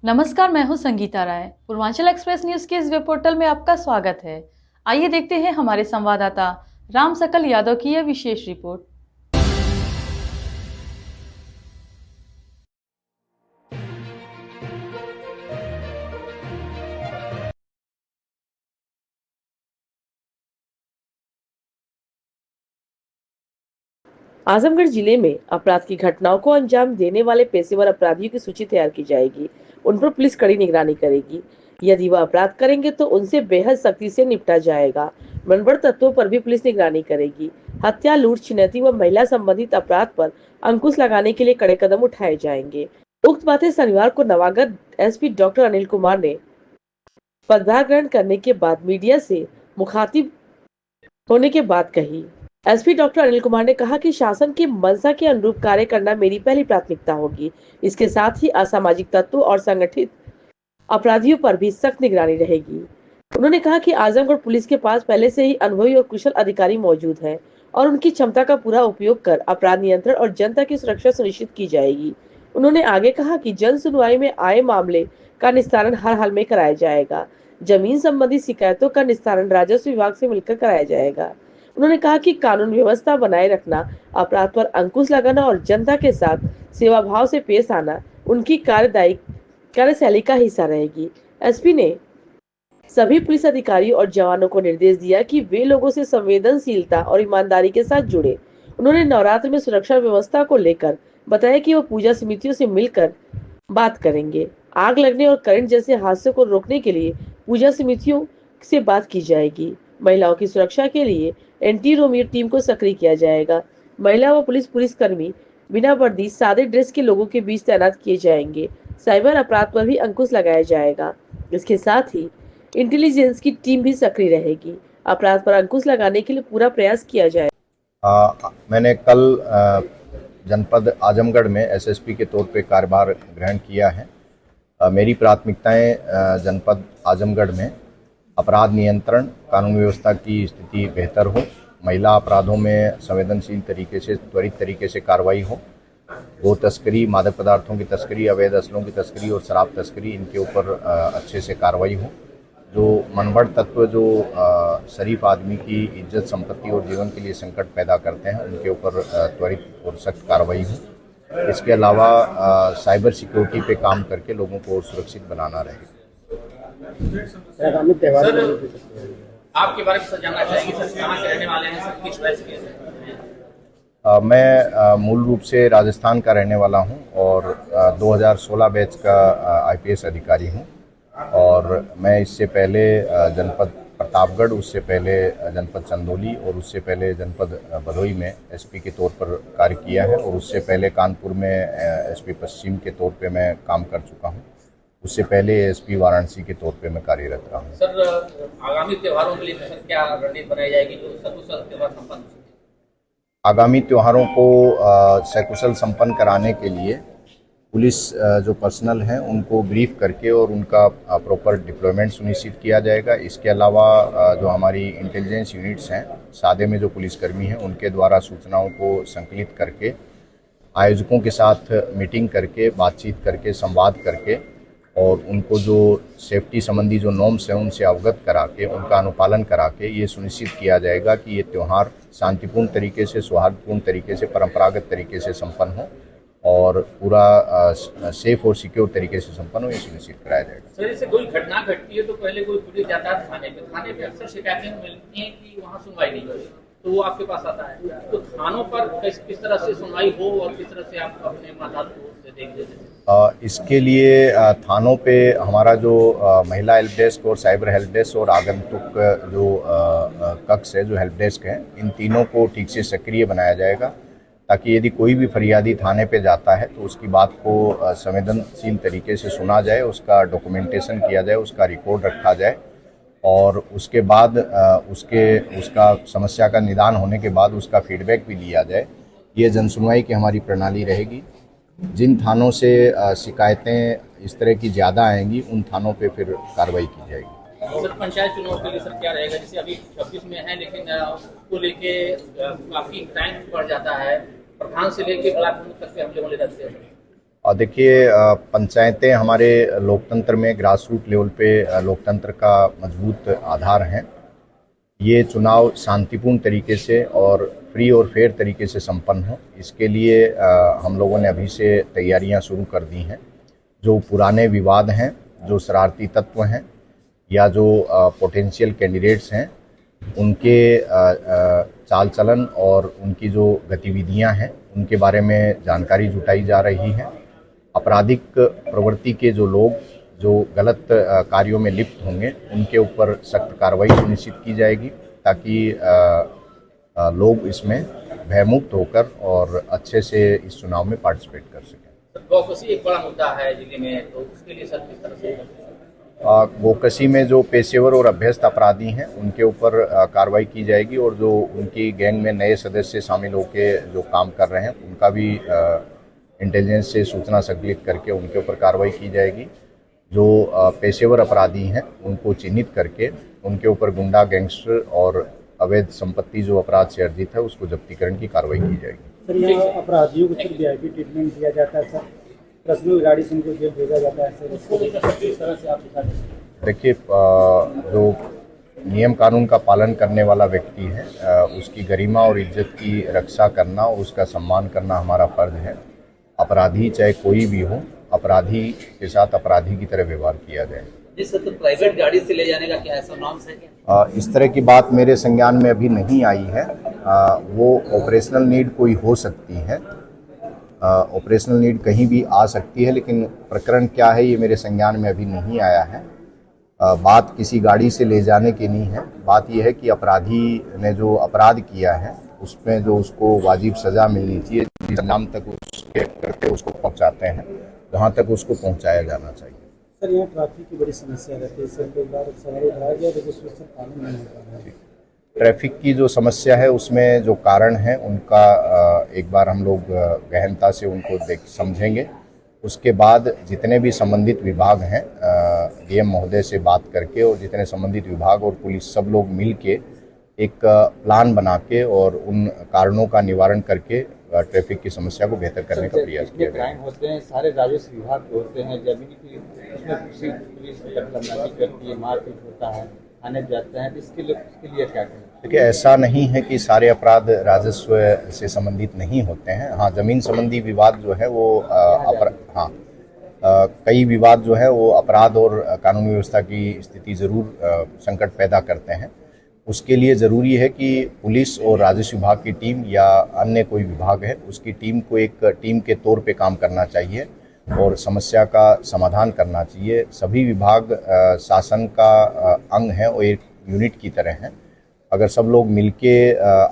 नमस्कार, मैं हूं संगीता राय। पूर्वांचल एक्सप्रेस न्यूज के इस वेब पोर्टल में आपका स्वागत है। आइए देखते हैं हमारे संवाददाता राम सकल यादव की यह विशेष रिपोर्ट। आजमगढ़ जिले में अपराध की घटनाओं को अंजाम देने वाले पेशेवर अपराधियों की सूची तैयार की जाएगी। उन पर पुलिस कड़ी निगरानी करेगी। यदि वह अपराध करेंगे तो उनसे बेहद सख्ती से निपटा जाएगा। मनगढ़ तत्वों पर भी पुलिस निगरानी करेगी। हत्या, लूट, छिनैती व महिला संबंधित अपराध पर अंकुश लगाने के लिए कड़े कदम उठाए जाएंगे। उक्त बातें शनिवार को नवागढ़ एसपी डॉक्टर अनिल कुमार ने पदभार ग्रहण करने के बाद मीडिया से मुखातिब होने के बाद कही। एसपी डॉक्टर अनिल कुमार ने कहा कि शासन की मंशा के अनुरूप कार्य करना मेरी पहली प्राथमिकता होगी। इसके साथ ही असामाजिक तत्वों और संगठित अपराधियों पर भी सख्त निगरानी रहेगी। उन्होंने कहा कि आजमगढ़ पुलिस के पास पहले से ही अनुभवी और कुशल अधिकारी मौजूद हैं और उनकी क्षमता का पूरा उपयोग कर अपराध नियंत्रण और जनता की सुरक्षा सुनिश्चित की जाएगी। उन्होंने आगे कहा कि जन सुनवाई में आए मामले का निस्तारण हर हाल में कराया जाएगा। जमीन संबंधी शिकायतों का निस्तारण राजस्व विभाग से मिलकर कराया जाएगा। उन्होंने कहा कि कानून व्यवस्था बनाए रखना, अपराध पर अंकुश लगाना और जनता के साथ सेवा भाव से पेश आना उनकी कार्यशैली का हिस्सा रहेगी। एसपी ने सभी पुलिस अधिकारियों और जवानों को निर्देश दिया कि वे लोगों से संवेदनशीलता और ईमानदारी के साथ जुड़े। उन्होंने नवरात्र में सुरक्षा व्यवस्था को लेकर बताया कि वो पूजा समितियों से मिलकर बात करेंगे। आग लगने और करंट जैसे हादसों को रोकने के लिए पूजा समितियों से बात की जाएगी। महिलाओं की सुरक्षा के लिए एंटी रोमियो टीम को सक्रिय किया जाएगा। महिला व पुलिसकर्मी बिना वर्दी सादे ड्रेस के लोगों के बीच तैनात किए जाएंगे। साइबर अपराध पर भी अंकुश लगाया जाएगा। इसके साथ ही इंटेलिजेंस की टीम भी सक्रिय रहेगी। अपराध पर अंकुश लगाने के लिए पूरा प्रयास किया जाएगा। मैंने कल जनपद आजमगढ़ में एसएसपी के तौर पे कार्यभार ग्रहण किया है। मेरी प्राथमिकताएं जनपद आजमगढ़ में अपराध नियंत्रण, कानून व्यवस्था की स्थिति बेहतर हो, महिला अपराधों में संवेदनशील तरीके से, त्वरित तरीके से कार्रवाई हो, गो तस्करी, मादक पदार्थों की तस्करी, अवैध असलों की तस्करी और शराब तस्करी, इनके ऊपर अच्छे से कार्रवाई हो। जो मनगढ़ तत्व जो शरीफ आदमी की इज्जत, संपत्ति और जीवन के लिए संकट पैदा करते हैं, उनके ऊपर त्वरित और सख्त कार्रवाई हो। इसके अलावा साइबर सिक्योरिटी पे काम करके लोगों को और सुरक्षित बनाना रहेगा। आपके बारे में सर जानना चाहेंगे, सर कहाँ के रहने वाले हैं, सर किस वजह से? मैं मूल रूप से राजस्थान का रहने वाला हूं और 2016 बैच का आईपीएस अधिकारी हूं और मैं इससे पहले जनपद प्रतापगढ़, उससे पहले जनपद चंदौली और उससे पहले जनपद भदोई में एसपी के तौर पर कार्य किया है और उससे पहले कानपुर में एसपी पश्चिम के तौर पे मैं काम कर चुका हूं। उससे पहले एसपी वाराणसी के तौर पे मैं कार्यरत रहा हूँ। सर आगामी त्योहारों के लिए सर क्या रणनीति बनाई जाएगी जो सकुशल त्योहार संपन्न हो सके? आगामी त्योहारों को सकुशल संपन्न कराने के लिए पुलिस जो पर्सनल हैं उनको ब्रीफ करके और उनका प्रॉपर डिप्लॉयमेंट सुनिश्चित किया जाएगा। इसके अलावा जो हमारी इंटेलिजेंस यूनिट्स हैं, सादे में जो पुलिसकर्मी हैं, उनके द्वारा सूचनाओं को संकलित करके आयोजकों के साथ मीटिंग करके, बातचीत करके, संवाद करके और उनको जो सेफ्टी संबंधी जो नॉर्म्स हैं उनसे अवगत करा के, उनका अनुपालन करा के ये सुनिश्चित किया जाएगा कि ये त्यौहार शांतिपूर्ण तरीके से, सौहार्दपूर्ण तरीके से, परंपरागत तरीके से संपन्न हो और पूरा सेफ और सिक्योर तरीके से संपन्न हो, ये सुनिश्चित कराया जाएगा। सर जैसे कोई घटना घटती है तो पहले कोई पुलिस जाता है थाने पे अक्सर शिकायतें मिलती हैं कि वहाँ सुनवाई नहीं होती, तो वो आपके पास आता है। तो थानों पर किस तरह से सुनवाई हो और किस तरह से आप अपने मामलात को देख देते हैं? इसके लिए थानों पे हमारा जो महिला हेल्प डेस्क और साइबर हेल्प डेस्क और आगंतुक जो कक्ष है, जो हेल्प डेस्क है, इन तीनों को ठीक से सक्रिय बनाया जाएगा ताकि यदि कोई भी फरियादी थाने पे जाता है तो उसकी बात को संवेदनशील तरीके से सुना जाए, उसका डॉक्यूमेंटेशन किया जाए, उसका रिकॉर्ड रखा जाए और उसके बाद उसका समस्या का निदान होने के बाद उसका फीडबैक भी लिया जाए। ये जनसुनवाई की हमारी प्रणाली रहेगी। जिन थानों से शिकायतें इस तरह की ज़्यादा आएंगी उन थानों पे फिर कार्रवाई की जाएगी। सर पंचायत चुनाव के लिए सर क्या रहेगा? जैसे अभी 26 में है लेकिन उसको लेके काफ़ी टाइम पड़ जाता है, प्रधान से लेके ब्लॉक तक के हमले रहते हैं। और देखिए पंचायतें हमारे लोकतंत्र में ग्रास रूट लेवल पे लोकतंत्र का मजबूत आधार हैं। ये चुनाव शांतिपूर्ण तरीके से और फ्री और फेयर तरीके से संपन्न हो, इसके लिए हम लोगों ने अभी से तैयारियां शुरू कर दी हैं। जो पुराने विवाद हैं, जो शरारती तत्व हैं या जो पोटेंशियल कैंडिडेट्स हैं, उनके चाल चलन और उनकी जो गतिविधियां हैं उनके बारे में जानकारी जुटाई जा रही है। आपराधिक प्रवृत्ति के जो लोग जो गलत कार्यों में लिप्त होंगे उनके ऊपर सख्त कार्रवाई सुनिश्चित की जाएगी, ताकि लोग इसमें भयमुक्त होकर और अच्छे से इस चुनाव में पार्टिसिपेट कर सकें। गौकशी एक बड़ा मुद्दा है जिले में, तो उसके लिए सर किस तरह से? गोकशी में जो पेशेवर और अभ्यस्त अपराधी हैं उनके ऊपर कार्रवाई की जाएगी, और जो उनकी गैंग में नए सदस्य शामिल होकर जो काम कर रहे हैं उनका भी इंटेलिजेंस से सूचना संकलित करके उनके ऊपर कार्रवाई की जाएगी। जो पेशेवर अपराधी हैं उनको चिन्हित करके उनके ऊपर गुंडा, गैंगस्टर और अवैध संपत्ति जो अपराध से अर्जित है उसको जब्तीकरण की कार्रवाई की जाएगी। सर, यहाँ अपराधियों को सिर्फ वीआईपी ट्रीटमेंट दिया जाता है सर, पर्सनल गाड़ी से उनको जेल भेजा जाता है सर, इसको लेकर किस तरह से आप दिखा दें? देखिए, जो नियम कानून का पालन करने वाला व्यक्ति है उसकी गरिमा और इज्जत की रक्षा करना और उसका सम्मान करना हमारा फर्ज है। अपराधी चाहे कोई भी हो, अपराधी के साथ अपराधी की तरह व्यवहार किया जाए। जिस तो प्राइवेट गाड़ी से ले जाने का क्या ऐसा नॉर्म्स है क्या? इस तरह की बात मेरे संज्ञान में अभी नहीं आई है। वो ऑपरेशनल नीड कोई हो सकती है, ऑपरेशनल नीड कहीं भी आ सकती है, लेकिन प्रकरण क्या है ये मेरे संज्ञान में अभी नहीं आया है। बात किसी गाड़ी से ले जाने की नहीं है, बात यह है कि अपराधी ने जो अपराध किया है उसमें जो उसको वाजिब सज़ा मिलनी चाहिए, जिस नाम तक उसके करके उसको पहुंचाते हैं वहाँ तक उसको पहुंचाया जाना चाहिए। सर, यहाँ ट्रैफिक की बड़ी समस्या रहती है सर, कई बार सवाल उठाया गया रजिस्ट्रेशन कानून नहीं होता है। ट्रैफिक की जो समस्या है उसमें जो कारण है उनका एक बार हम लोग गहनता से उनको समझेंगे। उसके बाद जितने भी संबंधित विभाग हैं डीएम महोदय से बात करके और जितने संबंधित विभाग और पुलिस सब लोग मिल के एक प्लान बना के और उन कारणों का निवारण करके ट्रैफिक की समस्या को बेहतर करने का प्रयास किया जाए। क्राइम होते हैं सारे राजस्व विभाग के होते हैं, जमीनी उसमें पुलिस दखलंदाजी करती है, मारपीट होता है, थाने जाते हैं, इसके लिए क्या करें? देखिए, ऐसा नहीं है कि सारे अपराध राजस्व से संबंधित नहीं होते हैं। हाँ, जमीन संबंधी विवाद जो है वो कई विवाद जो है वो अपराध और कानून व्यवस्था की स्थिति ज़रूर संकट पैदा करते हैं। उसके लिए ज़रूरी है कि पुलिस और राजस्व विभाग की टीम या अन्य कोई विभाग है उसकी टीम को एक टीम के तौर पे काम करना चाहिए और समस्या का समाधान करना चाहिए। सभी विभाग शासन का अंग है और एक यूनिट की तरह हैं। अगर सब लोग मिलके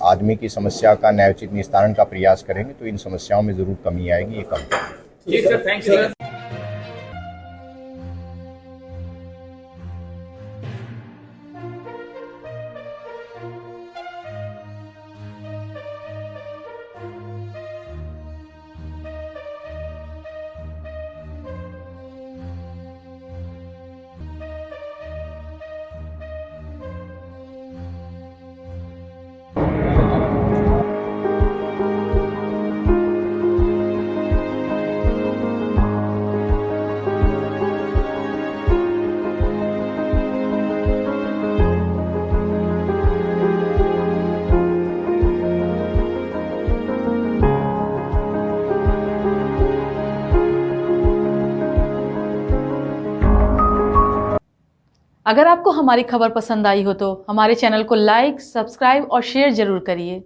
आदमी की समस्या का न्यायोचित निस्तारण का प्रयास करेंगे तो इन समस्याओं में ज़रूर कमी आएगी। ये कम ठीक सर, थैंक यू सर। अगर आपको हमारी खबर पसंद आई हो तो हमारे चैनल को लाइक, सब्सक्राइब और शेयर जरूर करिए।